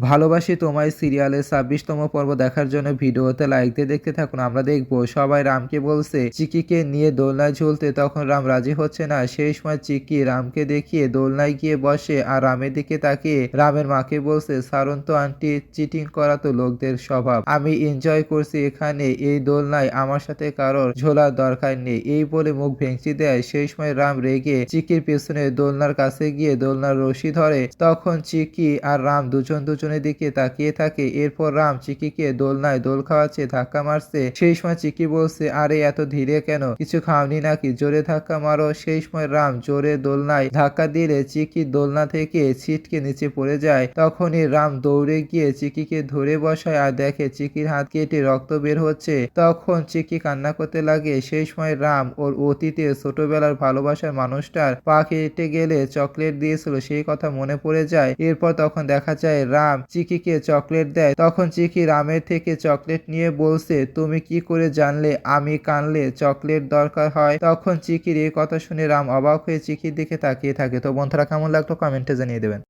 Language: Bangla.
ভালোবাসি তোমায় সিরিয়ালের ২৬তম পর্ব দেখার জন্য ভিডিওতে লাইক দিয়ে দেখতে থাকুন। আমরা দেখব সবাই রামকে বলছে চিকিকে নিয়ে দোলনায় ঝুলতে, তখন রাম রাজি হচ্ছে না। সেই সময় চিকি রামকে দেখিয়ে দোলনায় গিয়ে বসে আর রামের দিকে তাকিয়ে রামের মাকে বলছে, ছাড়ুন তো আন্টি, চিটিং করা তো লোকদের স্বভাব। আমি এনজয় করছি এখানে এই দোলনায়, আমার সাথে কারোর ঝোলার দরকার নেই। এই বলে মুখ ভেঙচি দেয়। সেই সময় রাম রেগে চিকির পেছনে দোলনার কাছে গিয়ে দোলনার রশি ধরে। তখন চিকি আর রাম দুজনের দিকে তাকিয়ে থাকে। এরপর রাম চিকিকে দোলনায় দোল খাওয়াচ্ছে, ধাক্কা মারছে। সেই সময় চিকি বলছে, আরে এত ধীরে কেন, কিছু খাওনি নাকি, জোরে ধাক্কা মারো। সেই সময় রাম জোরে দোলনায় ধাক্কা দিলে চিকি দোলনা থেকে ছিটকে নিচে পড়ে যায়। তখনই রাম দৌড়ে গিয়ে চিকিকে ধরে বসায় আর দেখে চিকির হাত কেটে রক্ত বের হচ্ছে। তখন চিকি কান্না করতে লাগে। সেই সময় রাম ওর অতীতে ছোটবেলার ভালোবাসার মানুষটার পা কেটে গেলে চকলেট দিয়েছিল সেই কথা মনে পড়ে যায়। এরপর তখন দেখা যায় রাম চিকিকে চকলেট দেয়। তখন চিকি রামের থেকে চকলেট নিয়ে বলছে, তুমি কি করে জানলে আমি কানলে চকলেট দরকার হয়? তখন চিকির এই কথা শুনে রাম অবাক হয়ে চিকির দিকে তাকিয়ে থাকে। তো বন্ধুরা, কেমন লাগলো কমেন্টে জানিয়ে দেবেন।